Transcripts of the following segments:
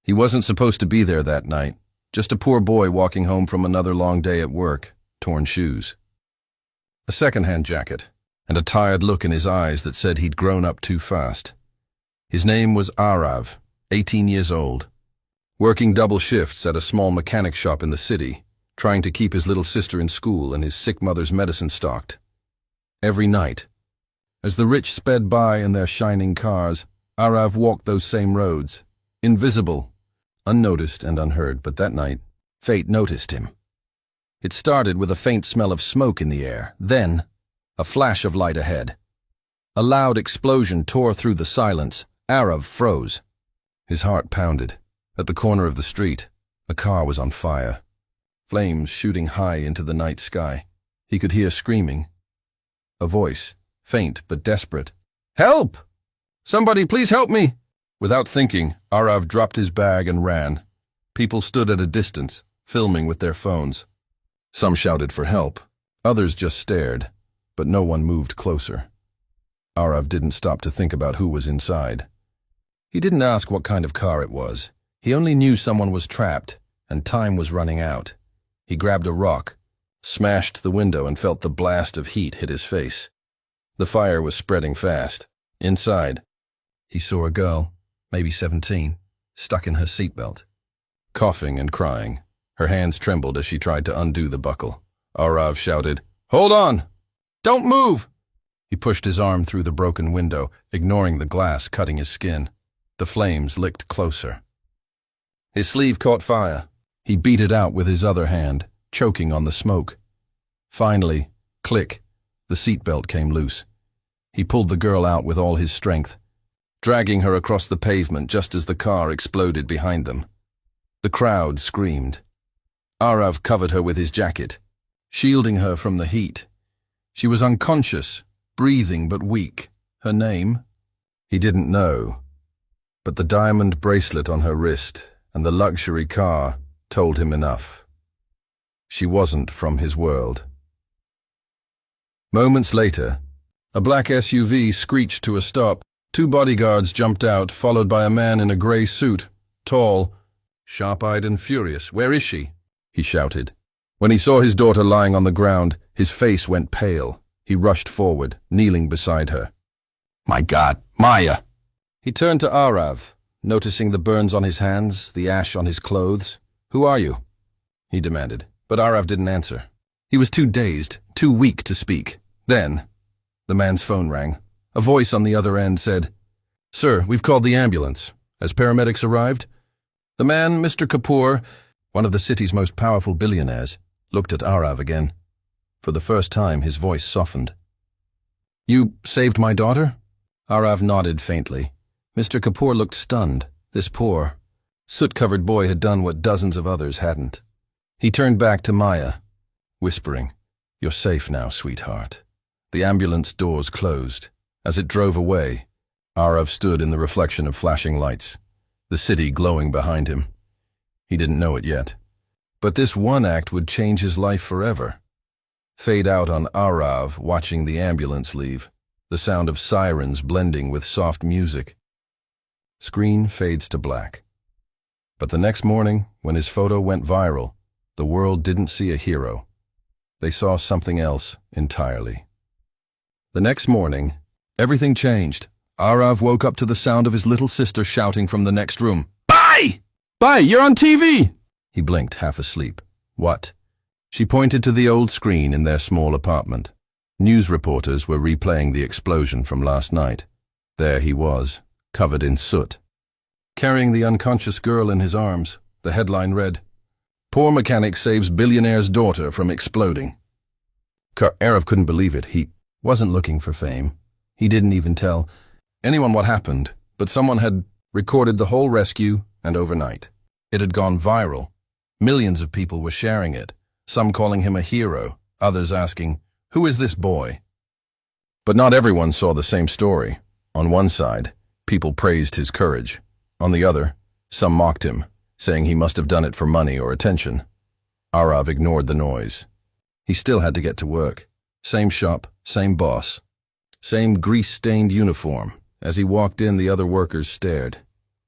He wasn't supposed to be there that night, just a poor boy walking home from another long day at work, torn shoes. A second-hand jacket, and a tired look in his eyes that said he'd grown up too fast. His name was Arav, 18 years old, working double shifts at a small mechanic shop in the city, trying to keep his little sister in school and his sick mother's medicine stocked. Every night, as the rich sped by in their shining cars, Arav walked those same roads, invisible, unnoticed and unheard, but that night, fate noticed him. It started with a faint smell of smoke in the air, then a flash of light ahead. A loud explosion tore through the silence. Arav froze. His heart pounded. At the corner of the street, a car was on fire, flames shooting high into the night sky. He could hear screaming. A voice, faint but desperate. "Help! Somebody please help me!" Without thinking, Arav dropped his bag and ran. People stood at a distance, filming with their phones. Some shouted for help. Others just stared, but no one moved closer. Arav didn't stop to think about who was inside. He didn't ask what kind of car it was. He only knew someone was trapped, and time was running out. He grabbed a rock, smashed the window, and felt the blast of heat hit his face. The fire was spreading fast. Inside, he saw a girl, maybe 17, stuck in her seatbelt, coughing and crying. Her hands trembled as she tried to undo the buckle. Arav shouted, "Hold on! Don't move!" He pushed his arm through the broken window, ignoring the glass cutting his skin. The flames licked closer. His sleeve caught fire. He beat it out with his other hand, choking on the smoke. Finally, click, the seatbelt came loose. He pulled the girl out with all his strength, dragging her across the pavement just as the car exploded behind them. The crowd screamed. Arav covered her with his jacket, shielding her from the heat. She was unconscious, breathing but weak. Her name? He didn't know. But the diamond bracelet on her wrist and the luxury car told him enough. She wasn't from his world. Moments later, a black SUV screeched to a stop. 2 bodyguards jumped out, followed by a man in a gray suit, tall, sharp-eyed and furious. "Where is she?" he shouted. When he saw his daughter lying on the ground, his face went pale. He rushed forward, kneeling beside her. "My God, Maya!" He turned to Arav, noticing the burns on his hands, the ash on his clothes. "Who are you?" he demanded, but Arav didn't answer. He was too dazed, too weak to speak. Then, the man's phone rang. A voice on the other end said, "Sir, we've called the ambulance. As paramedics arrived?" The man, Mr. Kapoor, one of the city's most powerful billionaires, looked at Arav again. For the first time, his voice softened. "You saved my daughter?" Arav nodded faintly. Mr. Kapoor looked stunned. This poor, soot-covered boy had done what dozens of others hadn't. He turned back to Maya, whispering, "You're safe now, sweetheart." The ambulance doors closed. As it drove away, Arav stood in the reflection of flashing lights, the city glowing behind him. He didn't know it yet, but this one act would change his life forever. Fade out on Arav watching the ambulance leave, the sound of sirens blending with soft music. Screen fades to black. But the next morning, when his photo went viral, the world didn't see a hero. They saw something else entirely. The next morning, everything changed. Arav woke up to the sound of his little sister shouting from the next room, "Bye! Bye, you're on TV!" He blinked, half asleep. "What?" She pointed to the old screen in their small apartment. News reporters were replaying the explosion from last night. There he was, covered in soot. Carrying the unconscious girl in his arms, the headline read, "Poor mechanic saves billionaire's daughter from exploding." Arav couldn't believe it. He wasn't looking for fame. He didn't even tell anyone what happened, but someone had recorded the whole rescue, and overnight, it had gone viral. Millions of people were sharing it, some calling him a hero, others asking, "Who is this boy?" But not everyone saw the same story. On one side, people praised his courage. On the other, some mocked him, saying he must have done it for money or attention. Arav ignored the noise. He still had to get to work. Same shop, same boss, same grease-stained uniform. As he walked in, the other workers stared.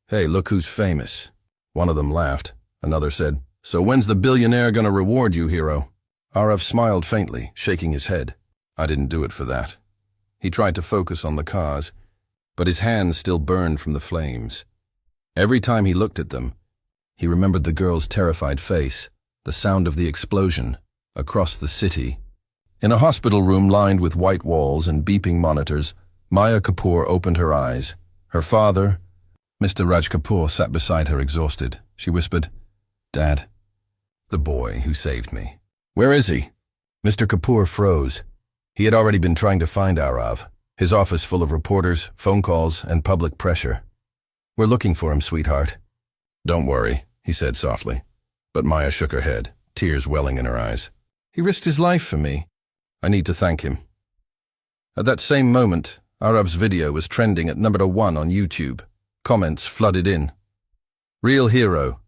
"Hey, look who's famous," One of them laughed. Another said, "So when's the billionaire gonna reward you, hero?" Arav smiled faintly, shaking his head. "I didn't do it for that." He tried to focus on the cars, but his hands still burned from the flames. Every time he looked at them, he remembered the girl's terrified face, the sound of the explosion, across the city. In a hospital room lined with white walls and beeping monitors, Maya Kapoor opened her eyes. Her father, Mr. Raj Kapoor, sat beside her exhausted. She whispered, "Dad, the boy who saved me. Where is he?" Mr. Kapoor froze. He had already been trying to find Arav, his office full of reporters, phone calls, and public pressure. "We're looking for him, sweetheart." "Don't worry," he said softly. But Maya shook her head, tears welling in her eyes. "He risked his life for me. I need to thank him." At that same moment, Arav's video was trending at #1 on YouTube. Comments flooded in. "Real hero.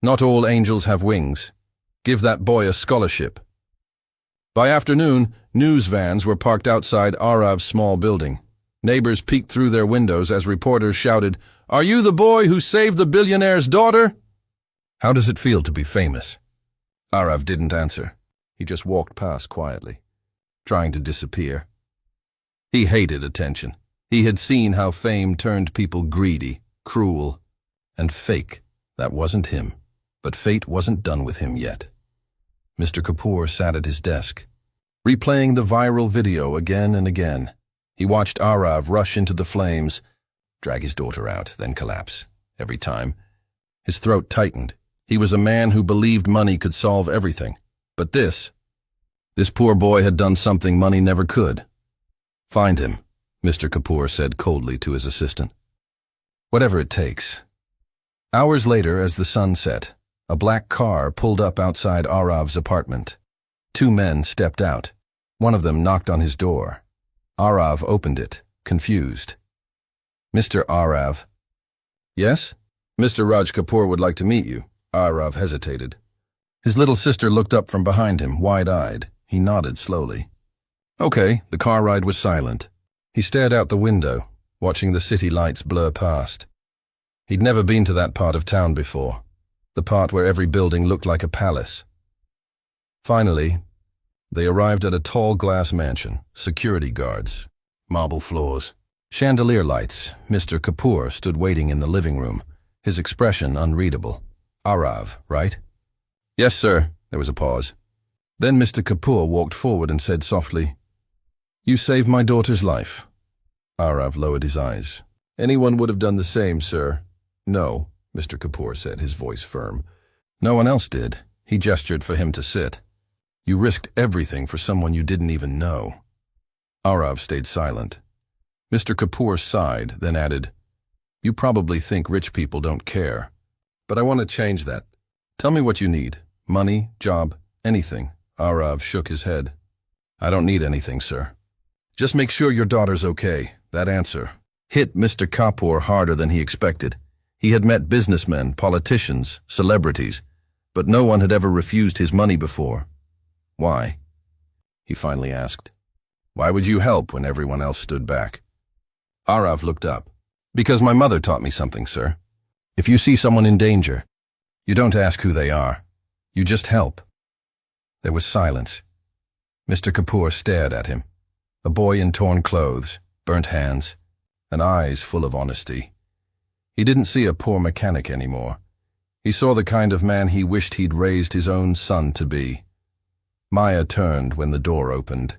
Not all angels have wings. Give that boy a scholarship." By afternoon, news vans were parked outside Arav's small building. Neighbors peeked through their windows as reporters shouted, "Are you the boy who saved the billionaire's daughter?" "How does it feel to be famous?" Arav didn't answer. He just walked past quietly, trying to disappear. He hated attention. He had seen how fame turned people greedy, cruel, and fake. That wasn't him. But fate wasn't done with him yet. Mr. Kapoor sat at his desk, replaying the viral video again and again. He watched Arav rush into the flames, drag his daughter out, then collapse. Every time, his throat tightened. He was a man who believed money could solve everything. But this poor boy had done something money never could. "Find him," Mr. Kapoor said coldly to his assistant. "Whatever it takes." Hours later, as the sun set, a black car pulled up outside Arav's apartment. Two men stepped out. One of them knocked on his door. Arav opened it, confused. "Mr. Arav." "Yes?" "Mr. Raj Kapoor would like to meet you." Arav hesitated. His little sister looked up from behind him, wide-eyed. He nodded slowly. "Okay." The car ride was silent. He stared out the window, watching the city lights blur past. He'd never been to that part of town before, the part where every building looked like a palace. Finally, they arrived at a tall glass mansion, security guards, marble floors, chandelier lights. Mr. Kapoor stood waiting in the living room, his expression unreadable. "Arav, right?" "Yes, sir." There was a pause. Then Mr. Kapoor walked forward and said softly, "You saved my daughter's life." Arav lowered his eyes. "Anyone would have done the same, sir." "No," Mr. Kapoor said, his voice firm. "No one else did." He gestured for him to sit. "You risked everything for someone you didn't even know." Arav stayed silent. Mr. Kapoor sighed, then added, "You probably think rich people don't care. But I want to change that. Tell me what you need. Money, job, anything." Arav shook his head. "I don't need anything, sir. Just make sure your daughter's okay." That answer hit Mr. Kapoor harder than he expected. He had met businessmen, politicians, celebrities, but no one had ever refused his money before. "Why?" he finally asked. "Why would you help when everyone else stood back?" Arav looked up. "Because my mother taught me something, sir. If you see someone in danger, you don't ask who they are. You just help." There was silence. Mr. Kapoor stared at him. A boy in torn clothes, burnt hands, and eyes full of honesty. He didn't see a poor mechanic anymore. He saw the kind of man he wished he'd raised his own son to be. Maya turned when the door opened.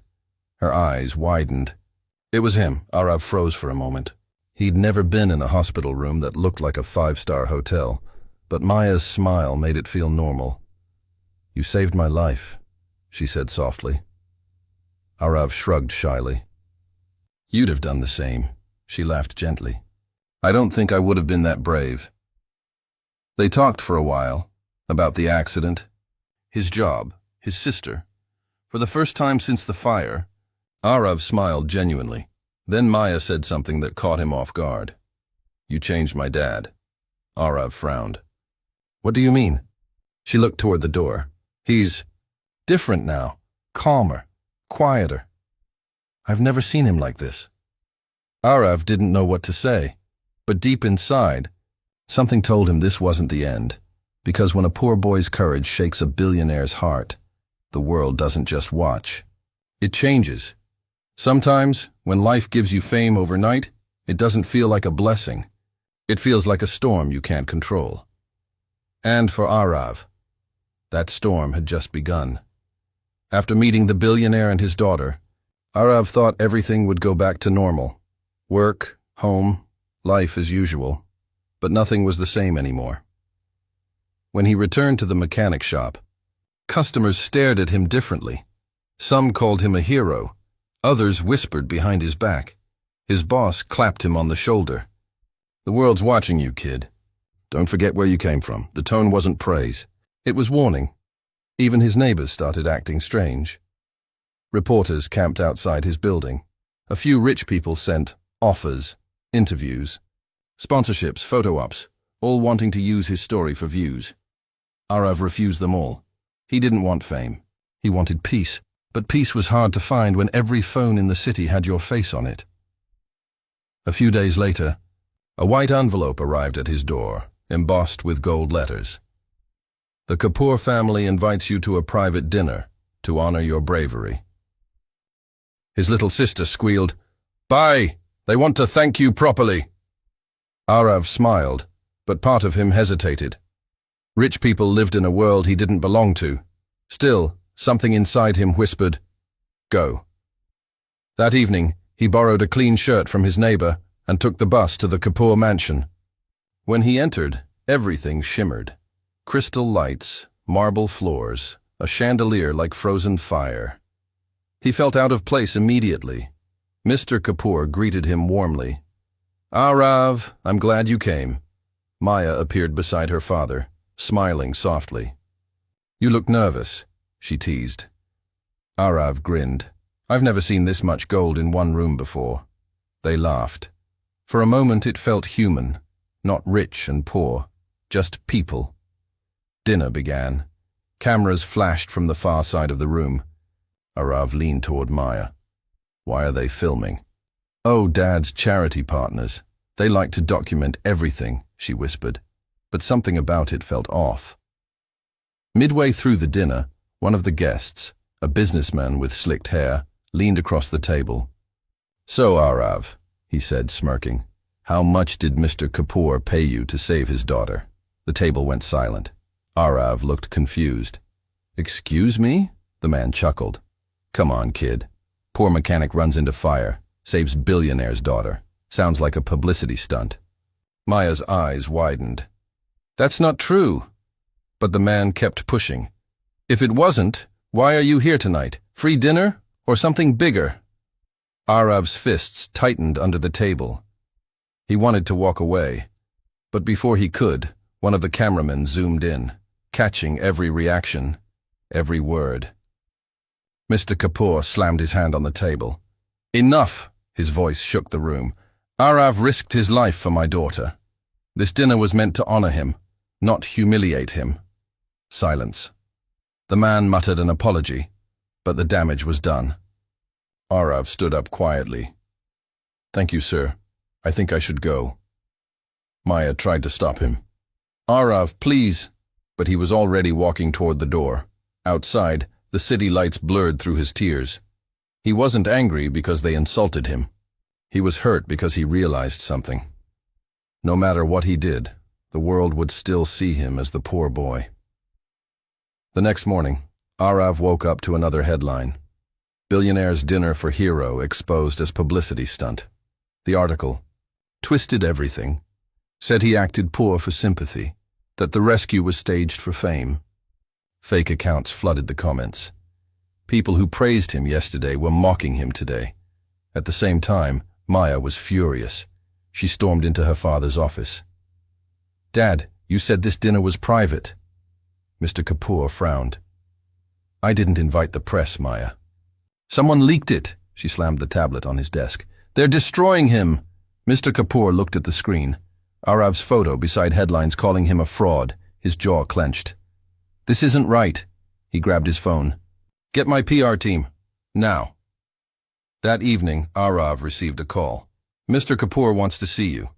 Her eyes widened. It was him. Arav froze for a moment. He'd never been in a hospital room that looked like a five-star hotel, but Maya's smile made it feel normal. "You saved my life," she said softly. Arav shrugged shyly. "You'd have done the same," she laughed gently. "I don't think I would have been that brave." They talked for a while, about the accident, his job, his sister. For the first time since the fire, Arav smiled genuinely. Then Maya said something that caught him off guard. "You changed my dad." Arav frowned. "What do you mean?" She looked toward the door. "He's different now, calmer, quieter. I've never seen him like this." Arav didn't know what to say, but deep inside, Something told him this wasn't the end, because when a poor boy's courage shakes a billionaire's heart, the world doesn't just watch. It changes. Sometimes, when life gives you fame overnight, it doesn't feel like a blessing. It feels like a storm you can't control. And for Arav, that storm had just begun. After meeting the billionaire and his daughter, Arav thought everything would go back to normal. Work, home, life as usual. But nothing was the same anymore. When he returned to the mechanic shop, customers stared at him differently. Some called him a hero. Others whispered behind his back. His boss clapped him on the shoulder. "The world's watching you, kid. Don't forget where you came from." The tone wasn't praise. It was warning. Even his neighbors started acting strange. Reporters camped outside his building. A few rich people sent offers, interviews, sponsorships, photo ops, all wanting to use his story for views. Arav refused them all. He didn't want fame. He wanted peace. But peace was hard to find when every phone in the city had your face on it. A few days later, a white envelope arrived at his door, embossed with gold letters. "The Kapoor family invites you to a private dinner to honor your bravery." His little sister squealed, "Bye! They want to thank you properly." Arav smiled, but part of him hesitated. Rich people lived in a world he didn't belong to. Still, something inside him whispered, "Go." That evening, he borrowed a clean shirt from his neighbor and took the bus to the Kapoor mansion. When he entered, everything shimmered. Crystal lights, marble floors, a chandelier like frozen fire. He felt out of place immediately. Mr. Kapoor greeted him warmly. "Arav, I'm glad you came." Maya appeared beside her father, smiling softly. "You look nervous," she teased. Arav grinned. "I've never seen this much gold in one room before." They laughed. For a moment it felt human, not rich and poor, just people. Dinner began. Cameras flashed from the far side of the room. Arav leaned toward Maya. "Why are they filming?" "Oh, Dad's charity partners. They like to document everything," she whispered. But something about it felt off. Midway through the dinner, one of the guests, a businessman with slicked hair, leaned across the table. "So, Arav," he said, smirking, "how much did Mr. Kapoor pay you to save his daughter?" The table went silent. Arav looked confused. "Excuse me?" The man chuckled. "Come on, kid. Poor mechanic runs into fire, saves billionaire's daughter. Sounds like a publicity stunt." Maya's eyes widened. "That's not true." But the man kept pushing. "If it wasn't, why are you here tonight? Free dinner or something bigger?" Arav's fists tightened under the table. He wanted to walk away, but before he could, one of the cameramen zoomed in, catching every reaction, every word. Mr. Kapoor slammed his hand on the table. "Enough!" His voice shook the room. "Arav risked his life for my daughter. This dinner was meant to honor him, not humiliate him." Silence. The man muttered an apology, but the damage was done. Arav stood up quietly. "Thank you, sir. I think I should go." Maya tried to stop him. "Arav, please." But he was already walking toward the door. Outside, the city lights blurred through his tears. He wasn't angry because they insulted him. He was hurt because he realized something. No matter what he did, the world would still see him as the poor boy. The next morning, Arav woke up to another headline. "Billionaire's dinner for hero exposed as publicity stunt." The article, "Twisted everything," said he acted poor for sympathy, that the rescue was staged for fame. Fake accounts flooded the comments. People who praised him yesterday were mocking him today. At the same time, Maya was furious. She stormed into her father's office. "Dad, you said this dinner was private." Mr. Kapoor frowned. "I didn't invite the press, Maya." "Someone leaked it." She slammed the tablet on his desk. "They're destroying him." Mr. Kapoor looked at the screen. Arav's photo beside headlines calling him a fraud, his jaw clenched. "This isn't right." He grabbed his phone. "Get my PR team. Now." That evening, Arav received a call. "Mr. Kapoor wants to see you."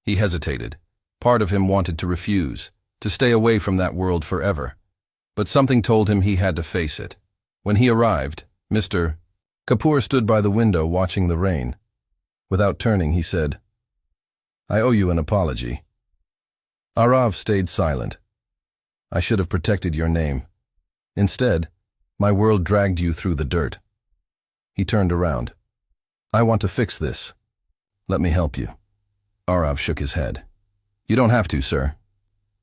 He hesitated. Part of him wanted to refuse, to stay away from that world forever. But something told him he had to face it. When he arrived, Mr. Kapoor stood by the window watching the rain. Without turning, he said, "I owe you an apology." Arav stayed silent. "I should have protected your name. Instead, my world dragged you through the dirt." He turned around. "I want to fix this. Let me help you." Arav shook his head. "You don't have to, sir."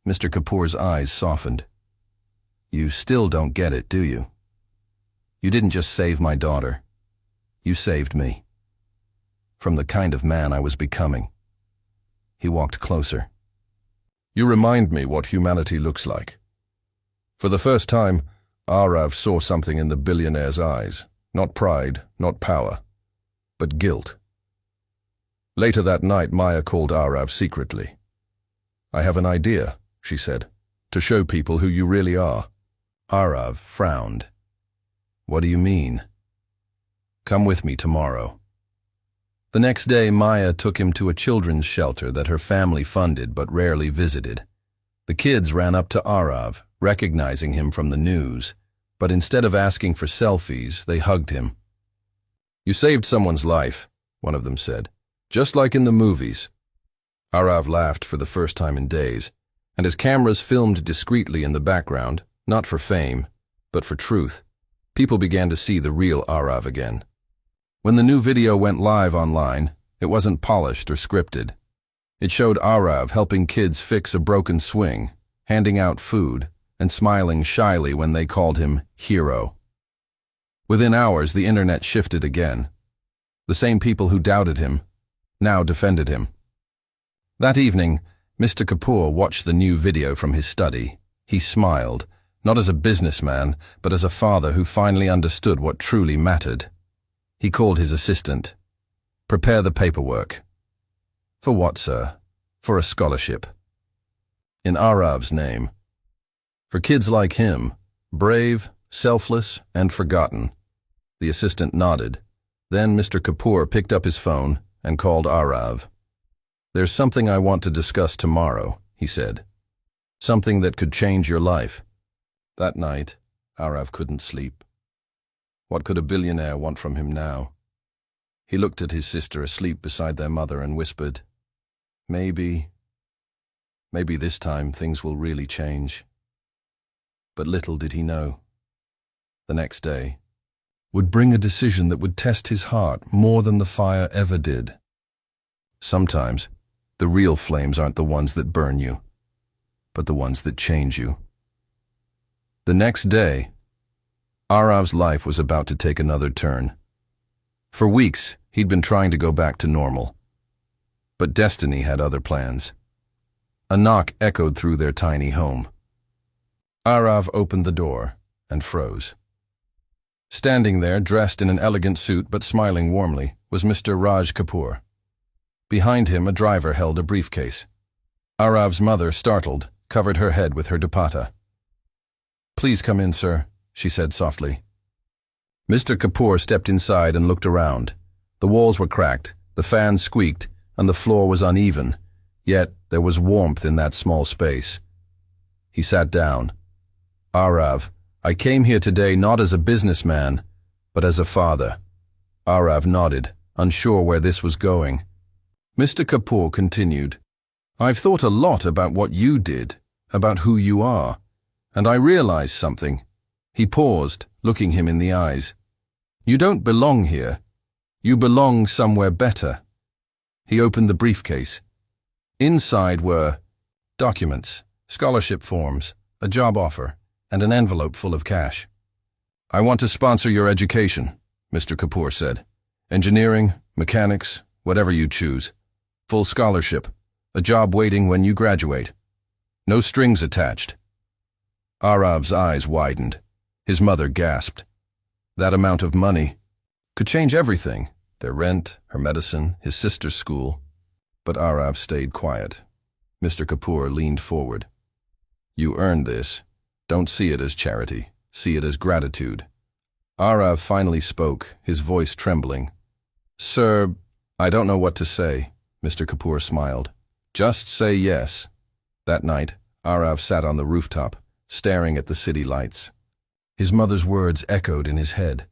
Mr. Kapoor's eyes softened. "You still don't get it, do you? You didn't just save my daughter. You saved me. From the kind of man I was becoming." He walked closer. "You remind me what humanity looks like." For the first time, Arav saw something in the billionaire's eyes. Not pride, not power, but guilt. Later that night, Maya called Arav secretly. "I have an idea," she said, "to show people who you really are." Arav frowned. "What do you mean?" "Come with me tomorrow." The next day, Maya took him to a children's shelter that her family funded but rarely visited. The kids ran up to Arav, recognizing him from the news, but instead of asking for selfies, they hugged him. "You saved someone's life," one of them said, "just like in the movies." Arav laughed for the first time in days, and his cameras filmed discreetly in the background, not for fame, but for truth. People began to see the real Arav again. When the new video went live online, it wasn't polished or scripted. It showed Arav helping kids fix a broken swing, handing out food, and smiling shyly when they called him hero. Within hours, the internet shifted again. The same people who doubted him now defended him. That evening, Mr. Kapoor watched the new video from his study. He smiled, not as a businessman, but as a father who finally understood what truly mattered. He called his assistant. "Prepare the paperwork." "For what, sir?" "For a scholarship." "In Arav's name." "For kids like him, brave, selfless, and forgotten." The assistant nodded. Then Mr. Kapoor picked up his phone and called Arav. "There's something I want to discuss tomorrow," he said. "Something that could change your life." That night, Arav couldn't sleep. What could a billionaire want from him now? He looked at his sister asleep beside their mother and whispered, Maybe this time things will really change." But little did he know. The next day would bring a decision that would test his heart more than the fire ever did. Sometimes, the real flames aren't the ones that burn you, but the ones that change you. The next day, Arav's life was about to take another turn. For weeks, he'd been trying to go back to normal. But destiny had other plans. A knock echoed through their tiny home. Arav opened the door and froze. Standing there, dressed in an elegant suit but smiling warmly, was Mr. Raj Kapoor. Behind him, a driver held a briefcase. Arav's mother, startled, covered her head with her dupatta. "Please come in, sir," she said softly. Mr. Kapoor stepped inside and looked around. The walls were cracked, the fans squeaked, and the floor was uneven, yet there was warmth in that small space. He sat down. "Arav, I came here today not as a businessman, but as a father." Arav nodded, unsure where this was going. Mr. Kapoor continued, "I've thought a lot about what you did, about who you are, and I realized something." He paused, looking him in the eyes. "You don't belong here. You belong somewhere better." He opened the briefcase. Inside were documents, scholarship forms, a job offer, and an envelope full of cash. "I want to sponsor your education," Mr. Kapoor said. "Engineering, mechanics, whatever you choose. Full scholarship, a job waiting when you graduate. No strings attached." Arav's eyes widened. His mother gasped. That amount of money could change everything, their rent, her medicine, his sister's school. But Arav stayed quiet. Mr. Kapoor leaned forward. "You earned this. Don't see it as charity. See it as gratitude." Arav finally spoke, his voice trembling. "Sir, I don't know what to say," Mr. Kapoor smiled. Just say yes. That night, Arav sat on the rooftop, staring at the city lights. His mother's words echoed in his head.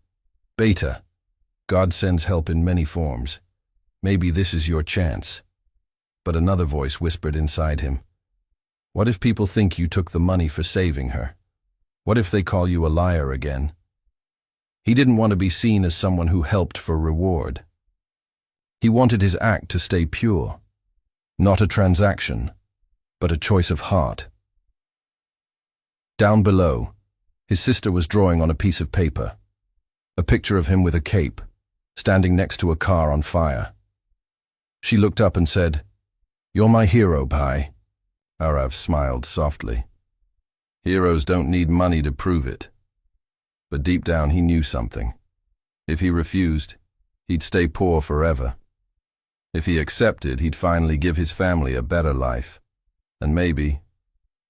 Beta, God sends help in many forms. Maybe this is your chance. But another voice whispered inside him. What if people think you took the money for saving her? What if they call you a liar again? He didn't want to be seen as someone who helped for reward. He wanted his act to stay pure. Not a transaction, but a choice of heart. Down below, his sister was drawing on a piece of paper. A picture of him with a cape, standing next to a car on fire. She looked up and said, "You're my hero, Pai." Arav smiled softly. Heroes don't need money to prove it. But deep down he knew something. If he refused, he'd stay poor forever. If he accepted, he'd finally give his family a better life. And maybe,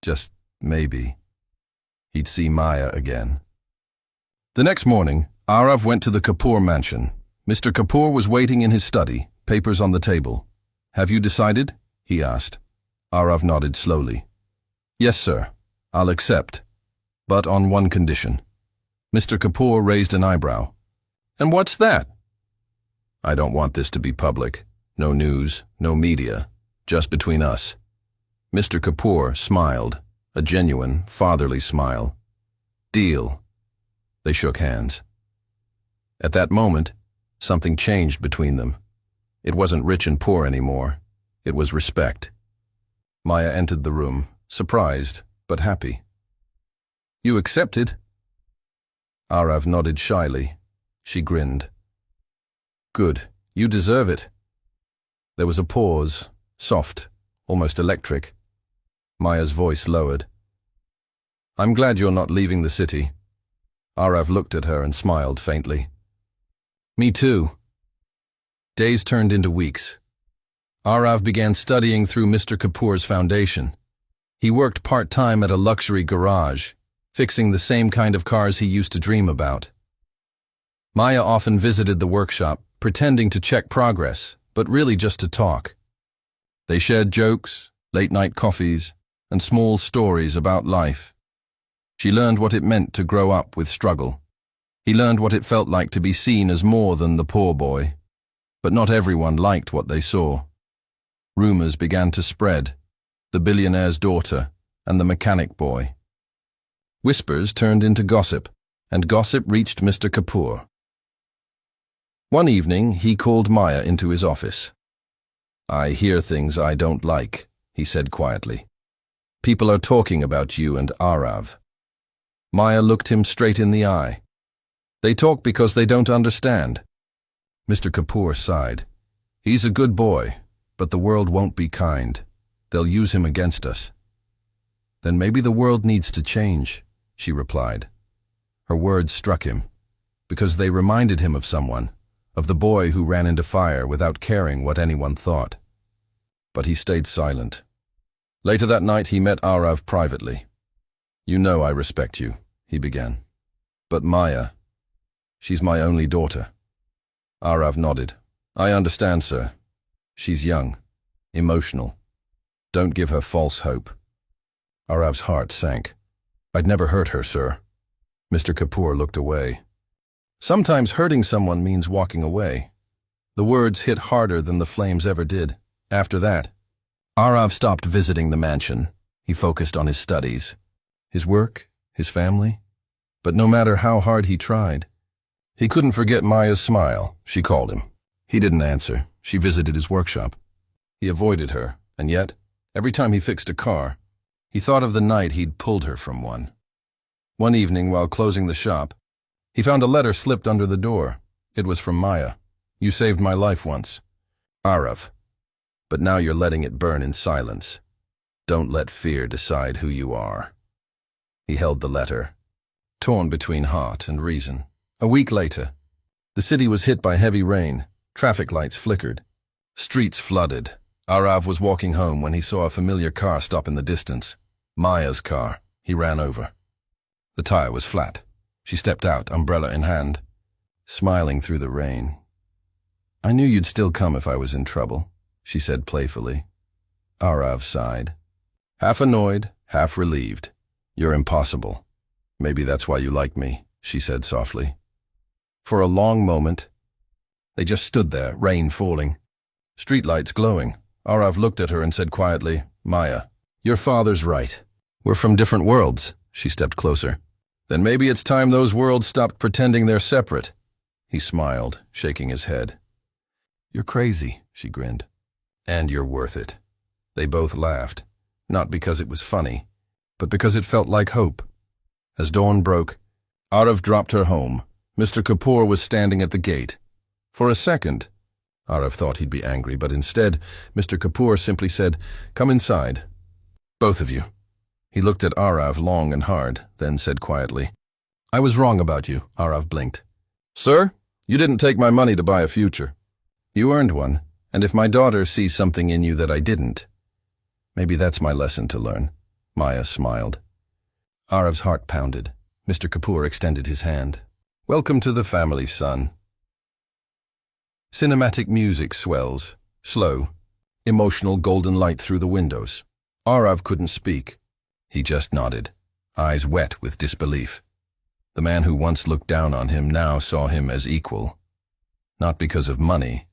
just maybe, he'd see Maya again. The next morning, Arav went to the Kapoor mansion. Mr. Kapoor was waiting in his study, papers on the table. "Have you decided?" he asked. Arav nodded slowly. "Yes, sir. I'll accept. But on one condition." Mr. Kapoor raised an eyebrow. "And what's that?" "I don't want this to be public. No news, no media, just between us." Mr. Kapoor smiled, a genuine, fatherly smile. "Deal." They shook hands. At that moment, something changed between them. It wasn't rich and poor anymore. It was respect. Maya entered the room, surprised, but happy. "You accepted?" Arav nodded shyly. She grinned. "Good. You deserve it." There was a pause, soft, almost electric. Maya's voice lowered. "I'm glad you're not leaving the city." Arav looked at her and smiled faintly. "Me too." Days turned into weeks. Arav began studying through Mr. Kapoor's foundation. He worked part-time at a luxury garage, fixing the same kind of cars he used to dream about. Maya often visited the workshop, pretending to check progress, but really just to talk. They shared jokes, late-night coffees, and small stories about life. She learned what it meant to grow up with struggle. He learned what it felt like to be seen as more than the poor boy. But not everyone liked what they saw. Rumors began to spread. The billionaire's daughter and the mechanic boy. Whispers turned into gossip, and gossip reached Mr. Kapoor. One evening, he called Maya into his office. "I hear things I don't like," he said quietly. "People are talking about you and Arav." Maya looked him straight in the eye. "They talk because they don't understand." Mr. Kapoor sighed. "He's a good boy, but the world won't be kind. They'll use him against us." "Then maybe the world needs to change," she replied. Her words struck him, because they reminded him of someone, of the boy who ran into fire without caring what anyone thought. But he stayed silent. Later that night he met Arav privately. "You know I respect you," he began. "But Maya, she's my only daughter." Arav nodded. "I understand, sir. She's young, emotional. Don't give her false hope." Arav's heart sank. "I'd never hurt her, sir." Mr. Kapoor looked away. Sometimes hurting someone means walking away. The words hit harder than the flames ever did. After that, Arav stopped visiting the mansion. He focused on his studies, his work, his family. But no matter how hard he tried, he couldn't forget Maya's smile. She called him. He didn't answer. She visited his workshop. He avoided her, and yet, every time he fixed a car, he thought of the night he'd pulled her from one. One evening, while closing the shop, he found a letter slipped under the door. It was from Maya. "You saved my life once, Arav, but now you're letting it burn in silence. Don't let fear decide who you are." He held the letter, torn between heart and reason. A week later, the city was hit by heavy rain. Traffic lights flickered. Streets flooded. Arav was walking home when he saw a familiar car stop in the distance. Maya's car. He ran over. The tire was flat. She stepped out, umbrella in hand, smiling through the rain. "I knew you'd still come if I was in trouble," she said playfully. Arav sighed. Half annoyed, half relieved. You're impossible. Maybe that's why you like me, she said softly. For a long moment, they just stood there, rain falling. Streetlights glowing. Arav looked at her and said quietly, Maya, your father's right. We're from different worlds. She stepped closer. Then maybe it's time those worlds stopped pretending they're separate. He smiled, shaking his head. You're crazy, she grinned. And you're worth it. They both laughed, not because it was funny, but because it felt like hope. As dawn broke, Arav dropped her home. Mr. Kapoor was standing at the gate. For a second, Arav thought he'd be angry, but instead, Mr. Kapoor simply said, Come inside. Both of you. He looked at Arav long and hard, then said quietly, I was wrong about you, Arav blinked. Sir, you didn't take my money to buy a future. You earned one, and if my daughter sees something in you that I didn't, maybe that's my lesson to learn. Maya smiled. Arav's heart pounded. Mr. Kapoor extended his hand. Welcome to the family, son. Cinematic music swells, slow, emotional golden light through the windows. Arav couldn't speak. He just nodded, eyes wet with disbelief. The man who once looked down on him now saw him as equal. Not because of money,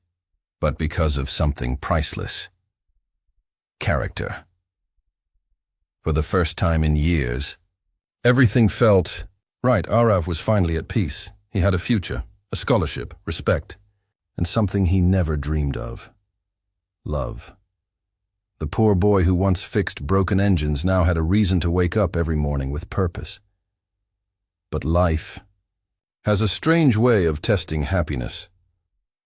but because of something priceless. Character. For the first time in years, everything felt right. Arav was finally at peace. He had a future, a scholarship, respect, and something he never dreamed of. Love. The poor boy who once fixed broken engines now had a reason to wake up every morning with purpose. But life has a strange way of testing happiness.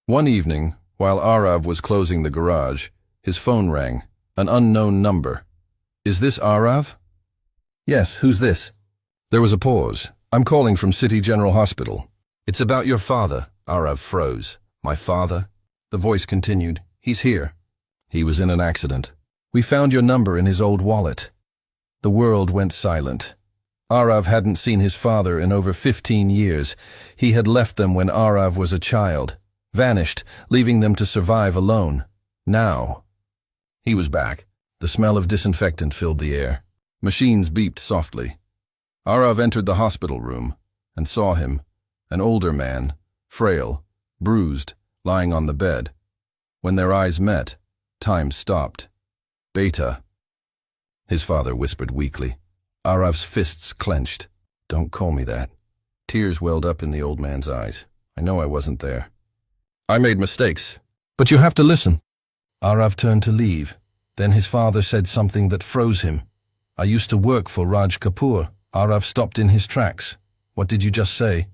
One evening, while Arav was closing the garage, his phone rang, an unknown number. Is this Arav? Yes, who's this? There was a pause. I'm calling from City General Hospital. It's about your father. Arav froze. My father? The voice continued. He's here. He was in an accident. We found your number in his old wallet. The world went silent. Arav hadn't seen his father in over 15 years. He had left them when Arav was a child, vanished, leaving them to survive alone. Now, he was back. The smell of disinfectant filled the air. Machines beeped softly. Arav entered the hospital room and saw him, an older man, frail, bruised, lying on the bed. When their eyes met, time stopped. Beta. His father whispered weakly. Arav's fists clenched. Don't call me that. Tears welled up in the old man's eyes. I know I wasn't there. I made mistakes, but you have to listen. Arav turned to leave. Then his father said something that froze him. I used to work for Raj Kapoor. Arav stopped in his tracks. What did you just say?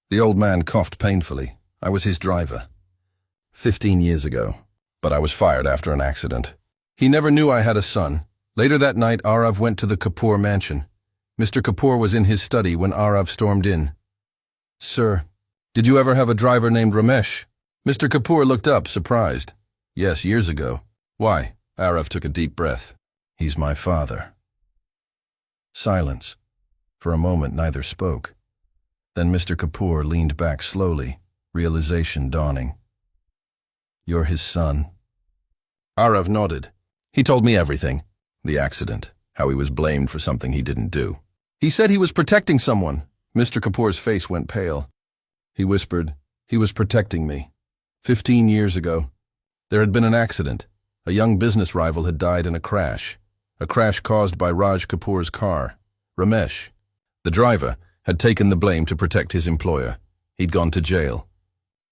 The old man coughed painfully. I was his driver. 15 years ago, but I was fired after an accident. He never knew I had a son. Later that night, Arav went to the Kapoor mansion. Mr. Kapoor was in his study when Arav stormed in. Sir, did you ever have a driver named Ramesh? Mr. Kapoor looked up, surprised. Yes, years ago. Why? Arav took a deep breath. He's my father. Silence. For a moment, neither spoke. Then Mr. Kapoor leaned back slowly, realization dawning. You're his son. Arav nodded. He told me everything. The accident, how he was blamed for something he didn't do. He said he was protecting someone. Mr. Kapoor's face went pale. He whispered, he was protecting me. 15 years ago, there had been an accident. A young business rival had died in a crash caused by Raj Kapoor's car. Ramesh, the driver, had taken the blame to protect his employer. He'd gone to jail,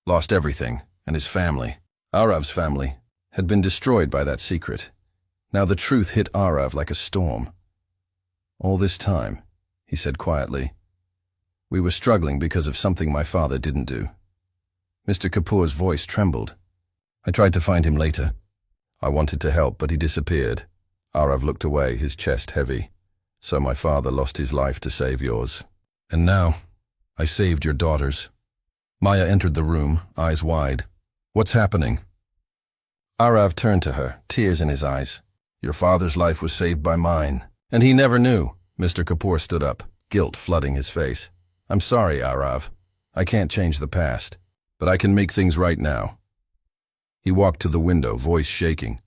lost everything, and his family, Arav's family, had been destroyed by that secret. Now the truth hit Arav like a storm. All this time, he said quietly, we were struggling because of something my father didn't do. Mr. Kapoor's voice trembled. I tried to find him later. I wanted to help, but he disappeared. Arav looked away, his chest heavy. So my father lost his life to save yours. And now, I saved your daughters. Maya entered the room, eyes wide. What's happening? Arav turned to her, tears in his eyes. Your father's life was saved by mine. And he never knew. Mr. Kapoor stood up, guilt flooding his face. I'm sorry, Arav. I can't change the past, but I can make things right now. He walked to the window, voice shaking.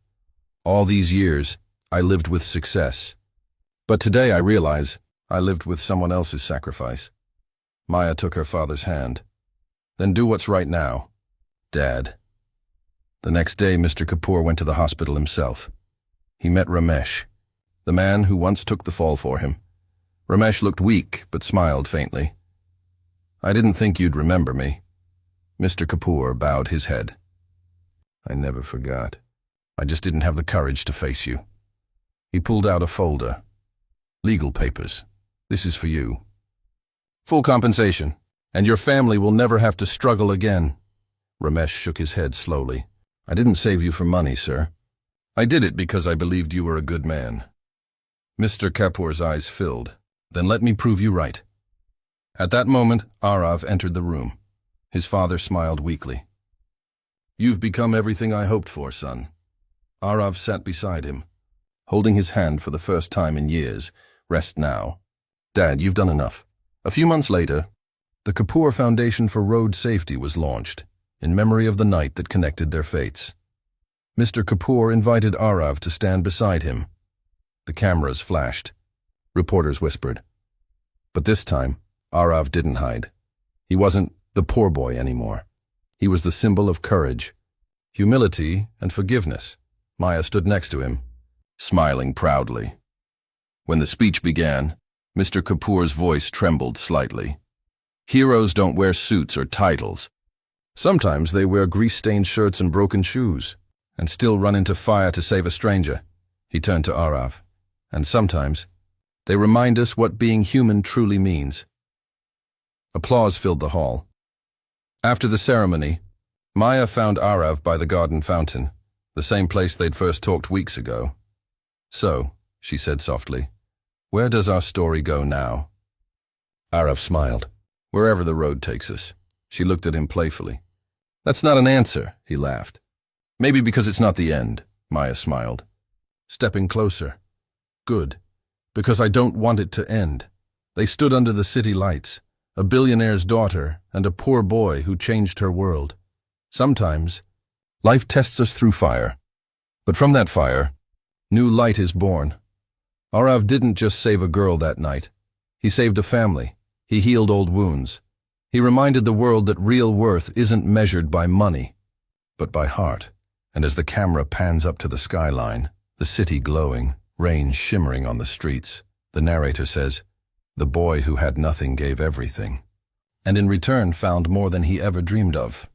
All these years, I lived with success. But today I realize I lived with someone else's sacrifice. Maya took her father's hand. Then do what's right now, Dad. The next day, Mr. Kapoor went to the hospital himself. He met Ramesh, the man who once took the fall for him. Ramesh looked weak, but smiled faintly. I didn't think you'd remember me. Mr. Kapoor bowed his head. I never forgot. I just didn't have the courage to face you. He pulled out a folder. Legal papers. This is for you. Full compensation, and your family will never have to struggle again. Ramesh shook his head slowly. I didn't save you for money, sir. I did it because I believed you were a good man. Mr. Kapoor's eyes filled. Then let me prove you right. At that moment, Arav entered the room. His father smiled weakly. You've become everything I hoped for, son. Arav sat beside him, holding his hand for the first time in years. Rest now. Dad, you've done enough. A few months later, the Kapoor Foundation for Road Safety was launched, in memory of the night that connected their fates. Mr. Kapoor invited Arav to stand beside him. The cameras flashed. Reporters whispered. But this time, Arav didn't hide. He wasn't the poor boy anymore. He was the symbol of courage, humility, and forgiveness. Maya stood next to him, smiling proudly. When the speech began, Mr. Kapoor's voice trembled slightly. Heroes don't wear suits or titles. Sometimes they wear grease-stained shirts and broken shoes, and still run into fire to save a stranger. He turned to Arav. And sometimes, they remind us what being human truly means. Applause filled the hall. After the ceremony, Maya found Arav by the garden fountain, the same place they'd first talked weeks ago. So, she said softly, where does our story go now? Arav smiled. Wherever the road takes us. She looked at him playfully. That's not an answer, he laughed. Maybe because it's not the end, Maya smiled. Stepping closer. Good. Because I don't want it to end. They stood under the city lights, a billionaire's daughter and a poor boy who changed her world. Sometimes, life tests us through fire. But from that fire, new light is born. Arav didn't just save a girl that night. He saved a family. He healed old wounds. He reminded the world that real worth isn't measured by money, but by heart. And as the camera pans up to the skyline, the city glowing, rain shimmering on the streets, the narrator says, the boy who had nothing gave everything, and in return found more than he ever dreamed of.